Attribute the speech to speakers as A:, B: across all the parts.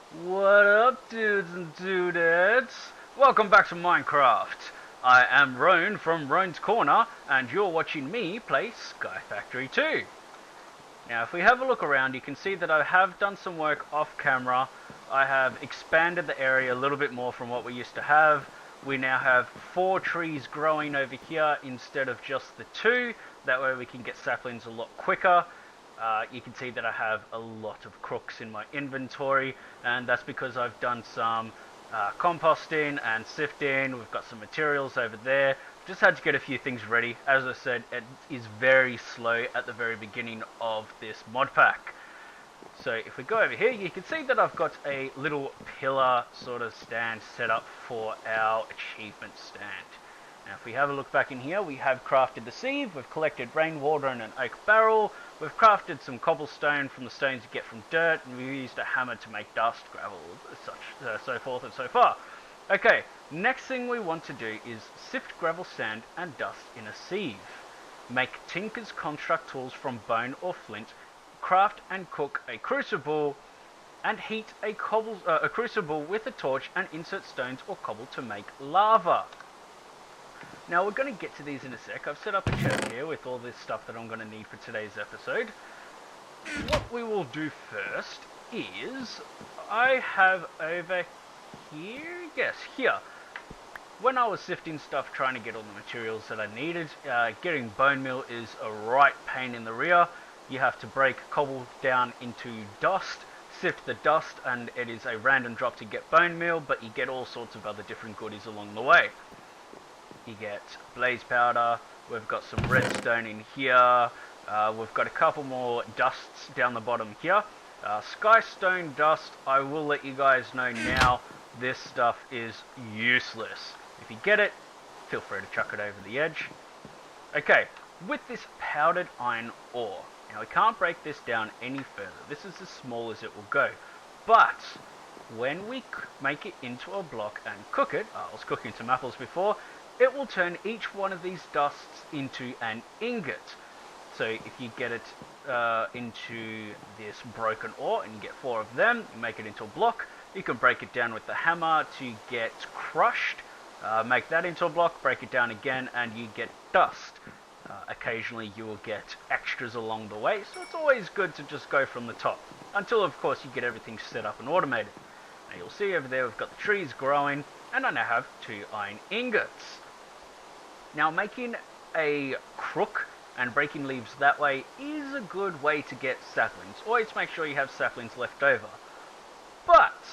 A: What up, dudes and dudettes? Welcome back to Minecraft. I am Roan from Roan's Corner, and you're watching me play Sky Factory 2. Now, if we have a look around, you can see that I have done some work off camera. I have expanded the area a little bit more from what we used to have. We now have 4 trees growing over here instead of just the 2. That way we can get saplings a lot quicker. You can see that I have a lot of crooks in my inventory, and that's because I've done some composting and sifting. We've got some materials over there. Just had to get a few things ready. As I said, it is very slow at the very beginning of this mod pack. So if we go over here, you can see that I've got a little pillar sort of stand set up for our achievement stand. Now if we have a look back in here, we have crafted the sieve, we've collected rainwater in an oak barrel, we've crafted some cobblestone from the stones you get from dirt, and we've used a hammer to make dust, gravel, so forth and so far. Okay, next thing we want to do is sift gravel, sand and dust in a sieve. Make tinker's construct tools from bone or flint, craft and cook a crucible, and heat a crucible with a torch and insert stones or cobble to make lava. Now we're going to get to these in a sec. I've set up a chest here with all this stuff that I'm going to need for today's episode. What we will do first is, I have over here, yes, here. When I was sifting stuff trying to get all the materials that I needed, getting bone meal is a right pain in the rear. You have to break cobble down into dust, sift the dust, and it is a random drop to get bone meal, but you get all sorts of other different goodies along the way. You get blaze powder, we've got some redstone in here, we've got a couple more dusts down the bottom here. Skystone dust, I will let you guys know now, this stuff is useless. If you get it, feel free to chuck it over the edge. Okay, with this powdered iron ore, now we can't break this down any further, this is as small as it will go, but when we make it into a block and cook it, I was cooking some apples before, it will turn each one of these dusts into an ingot. So if you get it into this broken ore and you get 4 of them, you make it into a block, you can break it down with the hammer to get crushed, make that into a block, break it down again, and you get dust. Occasionally you will get extras along the way, so it's always good to just go from the top, until of course you get everything set up and automated. Now you'll see over there we've got the trees growing, and I now have 2 iron ingots. Now making a crook and breaking leaves that way is a good way to get saplings. Always make sure you have saplings left over. But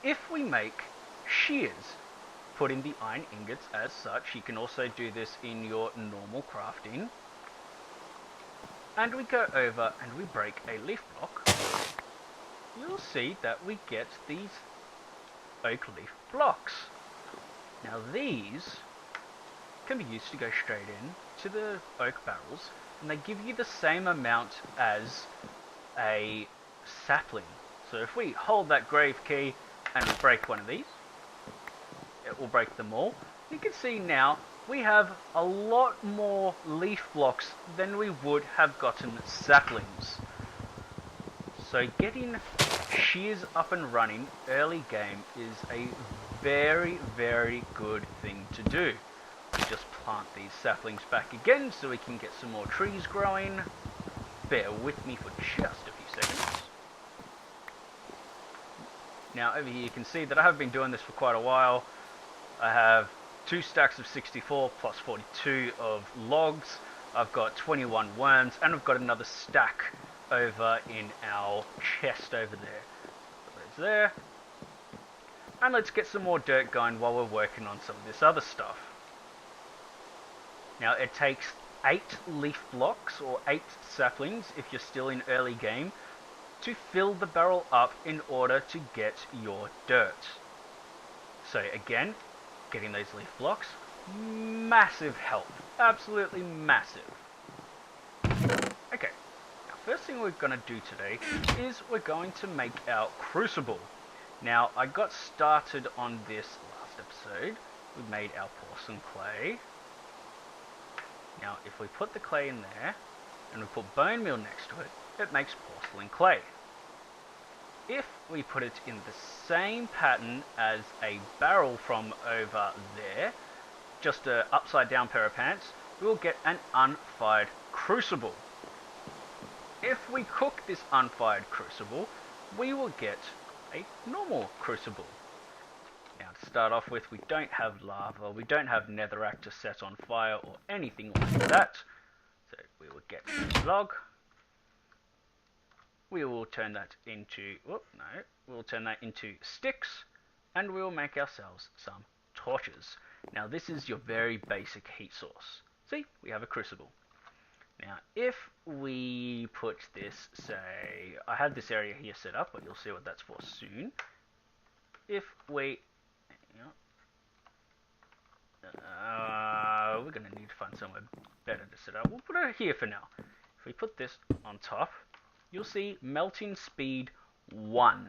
A: if we make shears, put in the iron ingots as such, you can also do this in your normal crafting, and we go over and we break a leaf block, you'll see that we get these oak leaf blocks. Now these can be used to go straight in to the oak barrels, and they give you the same amount as a sapling. So if we hold that grave key and we break one of these, it will break them all. You can see now we have a lot more leaf blocks than we would have gotten saplings. So getting shears up and running early game is a very, very good thing to do. We just plant these saplings back again so we can get some more trees growing. Bear with me for just a few seconds. Now over here you can see that I have been doing this for quite a while. I have 2 stacks of 64 plus 42 of logs. I've got 21 worms, and I've got another stack over in our chest over there. There's there. And let's get some more dirt going while we're working on some of this other stuff. Now it takes 8 leaf blocks or 8 saplings if you're still in early game to fill the barrel up in order to get your dirt. So again, getting those leaf blocks, massive help, absolutely massive. Okay, now first thing we're going to do today is we're going to make our crucible. Now I got started on this last episode, we made our porcelain clay. Now if we put the clay in there and we put bone meal next to it, it makes porcelain clay. If we put it in the same pattern as a barrel from over there, just an upside down pair of pants, we'll get an unfired crucible. If we cook this unfired crucible, we will get a normal crucible. Now to start off with, we don't have lava, we don't have netherrack to set on fire or anything like that. So we will get a log. We will turn that into, we'll turn that into sticks, and we will make ourselves some torches. Now this is your very basic heat source. See, we have a crucible. Now if we put this, say, I had this area here set up, but you'll see what that's for soon. If we, we're going to need to find somewhere better to set up. We'll put it here for now. If we put this on top, you'll see melting speed 1.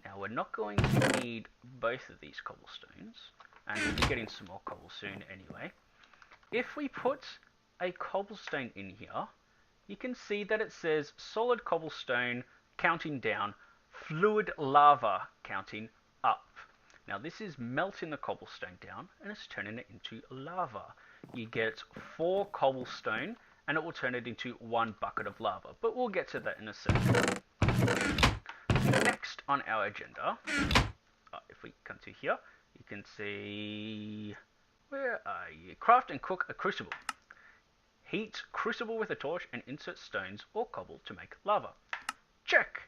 A: Now we're not going to need both of these cobblestones, and we'll be getting some more cobble soon anyway. If we put a cobblestone in here, you can see that it says solid cobblestone counting down, fluid lava counting up. Now this is melting the cobblestone down and it's turning it into lava. You get 4 cobblestone and it will turn it into 1 bucket of lava, but we'll get to that in a second. Next on our agenda, if we come to here, you can see, where are you? Craft and cook a crucible. Heat crucible with a torch and insert stones or cobble to make lava. Check.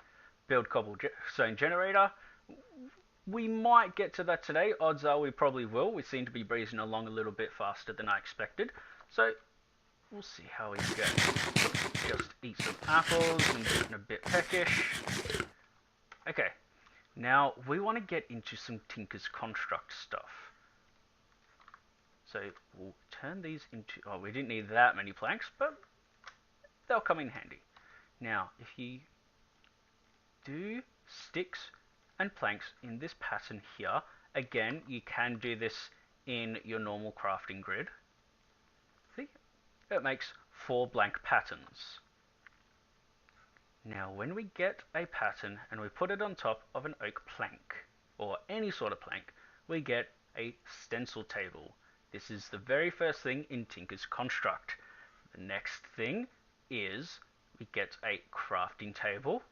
A: Build cobblestone generator. We might get to that today. Odds are we probably will. We seem to be breezing along a little bit faster than I expected. So we'll see how we go. Just eat some apples and getting a bit peckish. Okay. Now we want to get into some Tinker's Construct stuff. So we'll turn these into, oh, we didn't need that many planks, but they'll come in handy. Now, if you do sticks and planks in this pattern here, again, you can do this in your normal crafting grid. See? It makes 4 blank patterns. Now, when we get a pattern and we put it on top of an oak plank, or any sort of plank, we get a stencil table. This is the very first thing in Tinker's Construct. The next thing is we get a crafting table,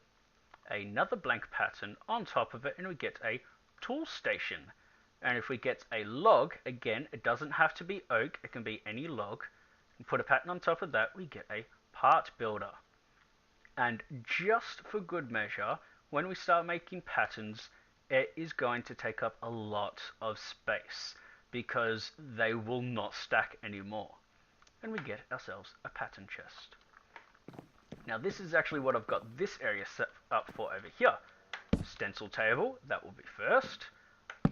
A: another blank pattern on top of it, and we get a tool station. And if we get a log, again, it doesn't have to be oak, it can be any log, and put a pattern on top of that, we get a part builder. And just for good measure, when we start making patterns, it is going to take up a lot of space, because they will not stack anymore. And we get ourselves a pattern chest. Now this is actually what I've got this area set up for over here. Stencil table, that will be first.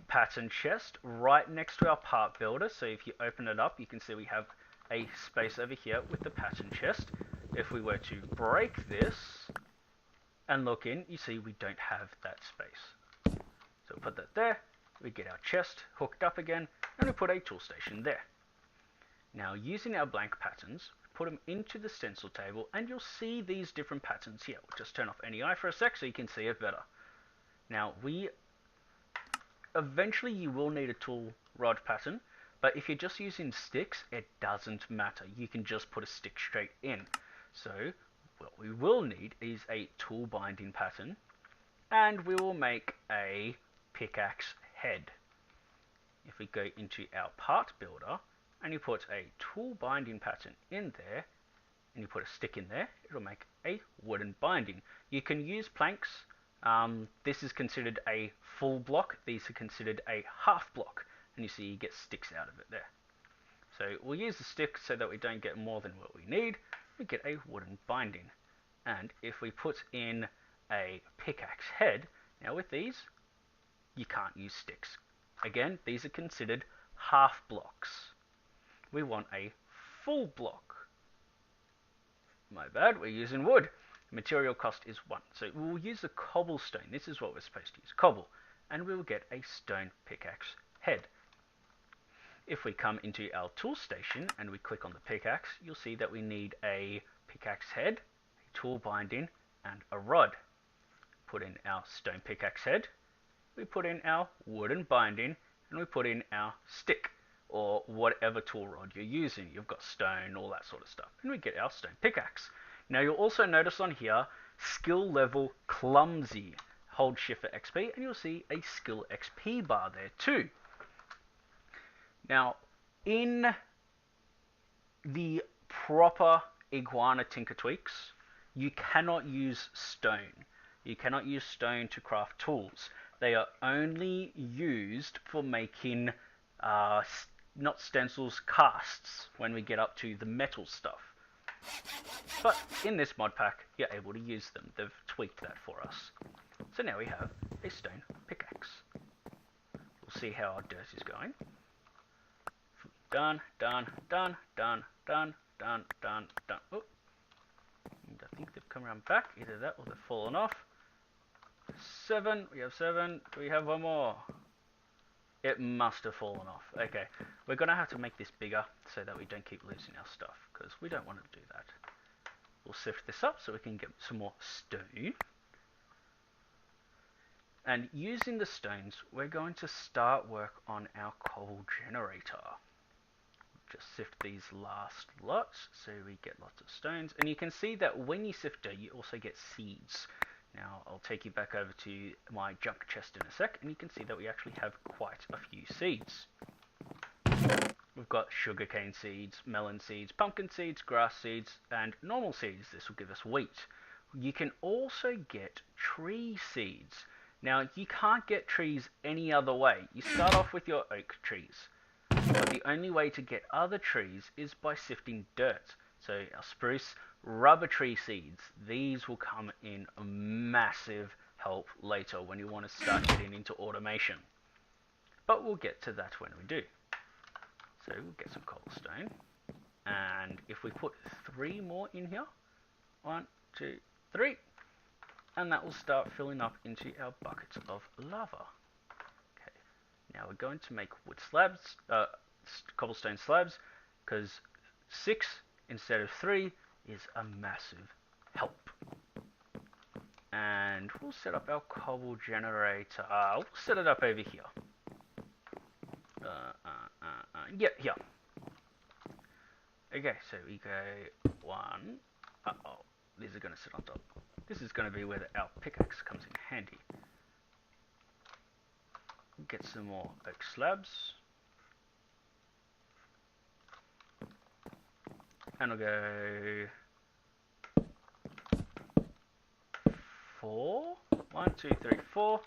A: Pattern chest right next to our part builder. So if you open it up, you can see we have a space over here with the pattern chest. If we were to break this and look in, you see we don't have that space. So we'll put that there. We get our chest hooked up again, and we put a tool station there. Now using our blank patterns, put them into the stencil table, and you'll see these different patterns here. We'll just turn off NEI for a sec so you can see it better. Now eventually you will need a tool rod pattern, but if you're just using sticks, it doesn't matter. You can just put a stick straight in. So what we will need is a tool binding pattern, and we will make a pickaxe head. If we go into our part builder and you put a tool binding pattern in there and you put a stick in there, it'll make a wooden binding. You can use planks. This is considered a full block. These are considered a half block, and you see you get sticks out of it there. So we'll use the stick so that we don't get more than what we need. We get a wooden binding. And if we put in a pickaxe head, now with these you can't use sticks. Again, these are considered half blocks. We want a full block. My bad, we're using wood. Material cost is 1. So we'll use the cobblestone. This is what we're supposed to use, cobble. And we will get a stone pickaxe head. If we come into our tool station and we click on the pickaxe, you'll see that we need a pickaxe head, a tool binding, and a rod. put in our stone pickaxe head, we put in our wooden binding, and we put in our stick, or whatever tool rod you're using. You've got stone, all that sort of stuff, and we get our stone pickaxe. Now you'll also notice on here, skill level clumsy. Hold shift for XP, and you'll see a skill XP bar there too. Now, in the proper iguana tinker tweaks, you cannot use stone. You cannot use stone to craft tools. They are only used for making, not stencils, casts, when we get up to the metal stuff. But in this mod pack, you're able to use them. They've tweaked that for us. So now we have a stone pickaxe. We'll see how our dirt is going. Done, done, done, done, done, done, done, done. Oh. And I think they've come around back. Either that or they've fallen off. 7. We have 7. We have one more. It must have fallen off. Okay. We're going to have to make this bigger so that we don't keep losing our stuff, because we don't want to do that. We'll sift this up so we can get some more stone. And using the stones, we're going to start work on our cobble generator. Just sift these last lots so we get lots of stones. And you can see that when you sift dirt, you also get seeds. Now I'll take you back over to my junk chest in a sec, and you can see that we actually have quite a few seeds. We've got sugarcane seeds, melon seeds, pumpkin seeds, grass seeds, and normal seeds. This will give us wheat. You can also get tree seeds. Now, you can't get trees any other way. You start off with your oak trees. But the only way to get other trees is by sifting dirt. So our spruce, rubber tree seeds, these will come in a massive help later when you want to start getting into automation. But we'll get to that when we do. So we'll get some cobblestone. And if we put 3 more in here, 1, 2, 3, and that will start filling up into our buckets of lava. Okay, now we're going to make wood slabs, cobblestone slabs, because 6 instead of 3 is a massive help. And we'll set up our cobble generator. We'll set it up over here. Yeah, here. Okay, so we go 1. Uh-oh, these are going to sit on top. This is going to be where our pickaxe comes in handy. Get some more oak slabs. And I'll go 4. 1, 2, 3, 4.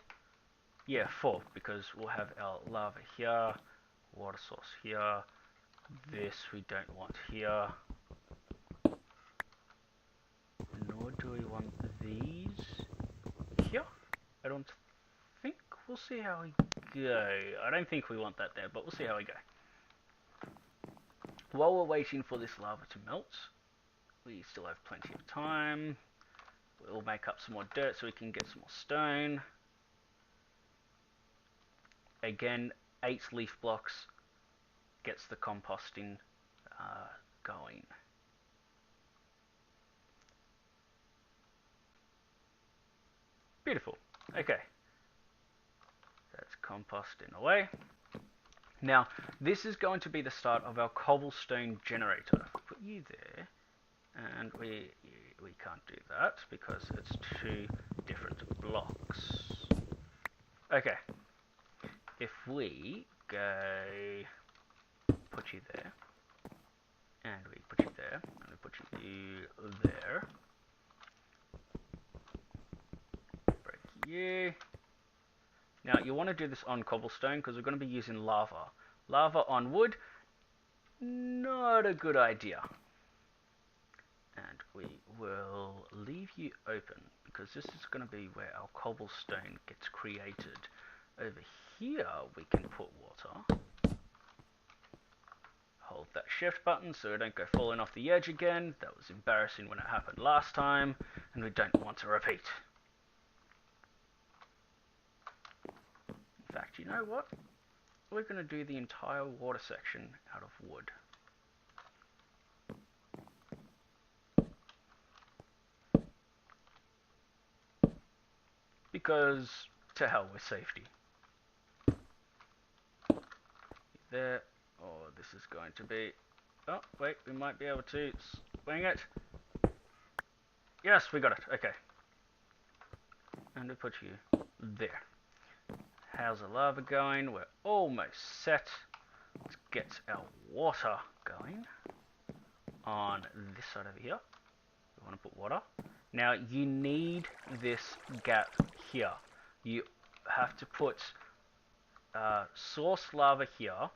A: Yeah, 4, because we'll have our lava here, water source here. This we don't want here. Nor do we want these here. I don't think. We'll see how we go. I don't think we want that there, but we'll see how we go. While we're waiting for this lava to melt, we still have plenty of time. We'll make up some more dirt so we can get some more stone. Again, 8 leaf blocks gets the composting going. Beautiful. Okay. That's composting away. Now, this is going to be the start of our cobblestone generator. Put you there, and we can't do that because it's 2 different blocks. Okay. If we go put you there, and we put you there, and we put you there. Break you. Now, you want to do this on cobblestone because we're going to be using lava. Lava on wood, not a good idea. And we will leave you open because this is going to be where our cobblestone gets created. Over here, we can put water. Hold that shift button so we don't go falling off the edge again. That was embarrassing when it happened last time, and we don't want to repeat. In fact, you know what? We're going to do the entire water section out of wood. because to hell with safety. There. Oh, this is going to be... Oh, wait, we might be able to swing it. Yes, we got it. Okay. And we put you there. How's the lava going? We're almost set. Let's get our water going on this side over here. We want to put water. Now, you need this gap here. You have to put source lava here,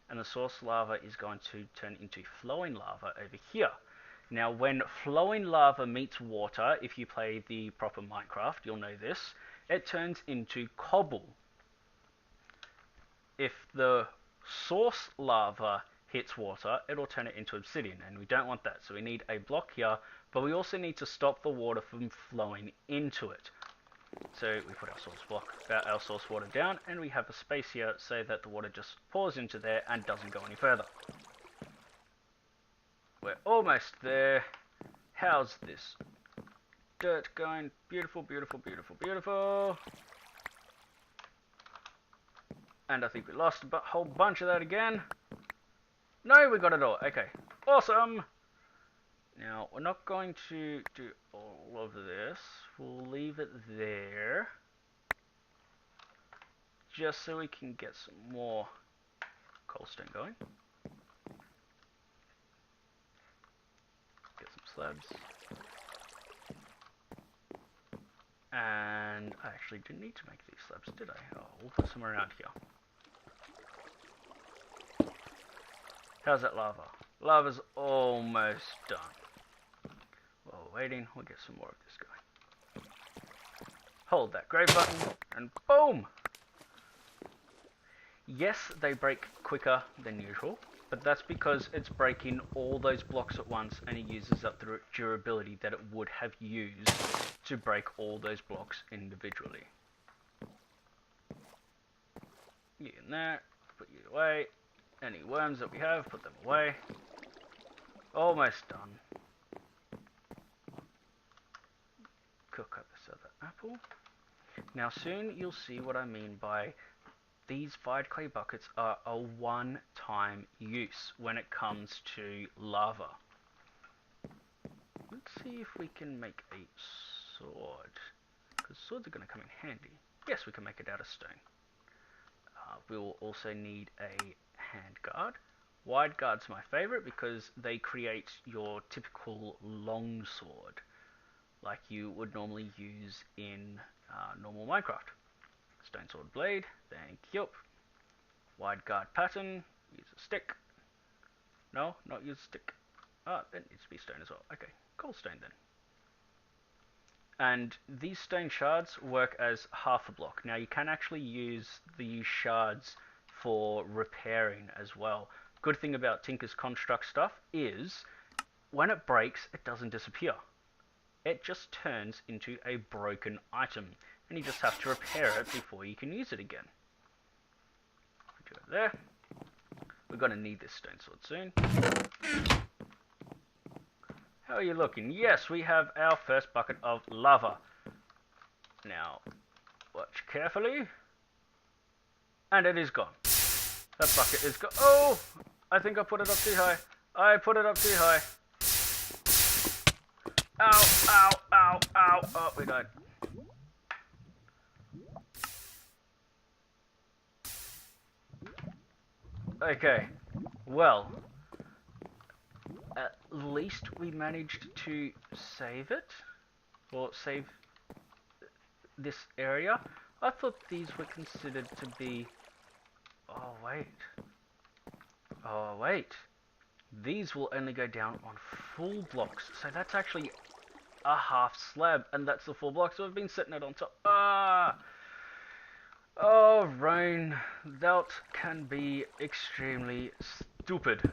A: and the source lava is going to turn into flowing lava over here. Now, when flowing lava meets water, if you play the proper Minecraft, you'll know this, it turns into cobble. If the source lava hits water, it'll turn it into obsidian, and we don't want that. So we need a block here, but we also need to stop the water from flowing into it. So we put our source water down, and we have a space here so that the water just pours into there and doesn't go any further. We're almost there. How's this dirt going? Beautiful, beautiful, beautiful, beautiful. And I think we lost a whole bunch of that again. No, we got it all. Okay, awesome. Now, we're not going to do all of this. We'll leave it there. Just so we can get some more cobblestone going. Get some slabs. And I actually didn't need to make these slabs, did I? Oh, we'll put some around here. How's that lava? Lava's almost done. While we're waiting, we'll get some more of this going. Hold that grey button, and boom! Yes, they break quicker than usual, but that's because it's breaking all those blocks at once, and it uses up the durability that it would have used to break all those blocks individually. You in there, put you away. Any worms that we have, put them away. Almost done. Cook up this other apple. Now soon you'll see what I mean by these fired clay buckets are a one-time use when it comes to lava. Let's see if we can make a sword, because swords are going to come in handy. Yes, we can make it out of stone. We will also need a hand guard. Wide guard's my favorite because they create your typical long sword like you would normally use in normal Minecraft. Stone sword blade, thank you. Wide guard pattern, use a stick. No, not use a stick. Oh, it needs to be stone as well. Okay, cobblestone then. And these stone shards work as half a block. Now you can actually use these shards for repairing as well. Good thing about Tinker's Construct stuff is when it breaks, it doesn't disappear. It just turns into a broken item, and you just have to repair it before you can use it again. Put you over there. We're going to need this stone sword soon. How are you looking? Yes, we have our first bucket of lava. Now, watch carefully. And it is gone. That bucket is gone. Oh! I think I put it up too high. I put it up too high. Ow, ow, ow, ow. Oh, we died. Okay. Well, at least we managed to save it. Or save this area. I thought these were considered to be... Oh, wait. Oh, wait. These will only go down on full blocks. So that's actually a half slab. And that's the full block. So I've been setting it on top. Ah! Oh, Rain. That can be extremely stupid.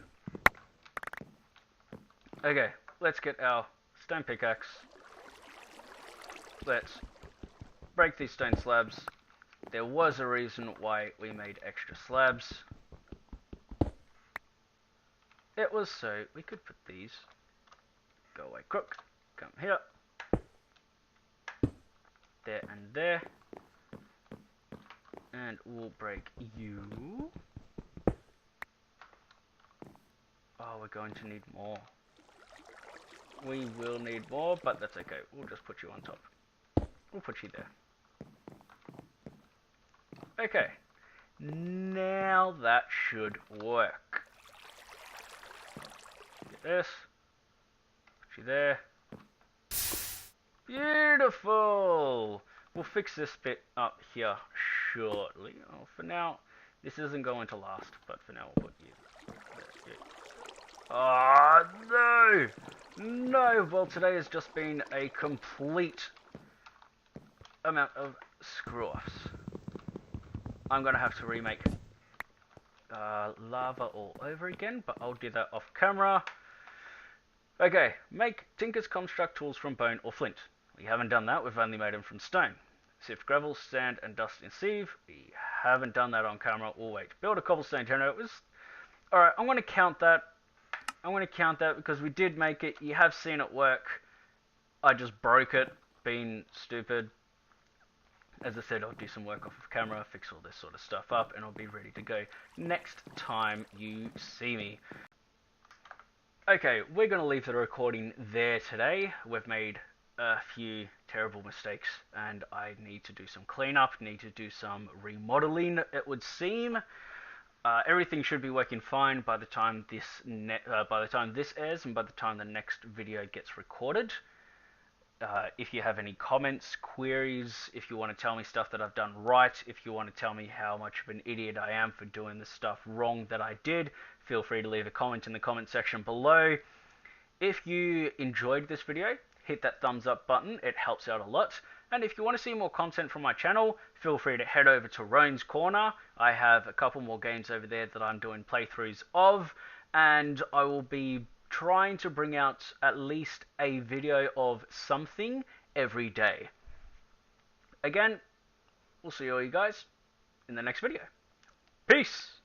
A: Okay, let's get our stone pickaxe. Let's break these stone slabs. There was a reason why we made extra slabs. It was so we could put these. Go away, crook. Come here. there and there. And we'll break you. Oh, we're going to need more. We will need more, but that's okay. We'll just put you on top. We'll put you there. Okay. Now that should work. Get this. Put you there. Beautiful! We'll fix this bit up here shortly. Oh, for now, this isn't going to last, but for now we'll put you there. Oh, no! No! Well, today has just been a complete amount of screw-offs. I'm going to have to remake lava all over again, but I'll do that off camera. Okay, make Tinker's construct tools from bone or flint. We haven't done that, we've only made them from stone. Sift gravel, sand, and dust in sieve. We haven't done that on camera or wait. Build a cobblestone generator. Alright, I'm going to count that. I'm going to count that because we did make it. You have seen it work. I just broke it, being stupid. As I said, I'll do some work off of camera, fix all this sort of stuff up, and I'll be ready to go next time you see me. Okay, we're going to leave the recording there today. We've made a few terrible mistakes, and I need to do some cleanup, need to do some remodeling, it would seem. Everything should be working fine by the time this airs and by the time the next video gets recorded. If you have any comments, queries, if you want to tell me stuff that I've done right, if you want to tell me how much of an idiot I am for doing the stuff wrong that I did, feel free to leave a comment in the comment section below. If you enjoyed this video, hit that thumbs up button, it helps out a lot. And if you want to see more content from my channel, feel free to head over to Roan's Corner. I have a couple more games over there that I'm doing playthroughs of, and I will be trying to bring out at least a video of something every day. Again, we'll see all you guys in the next video. Peace!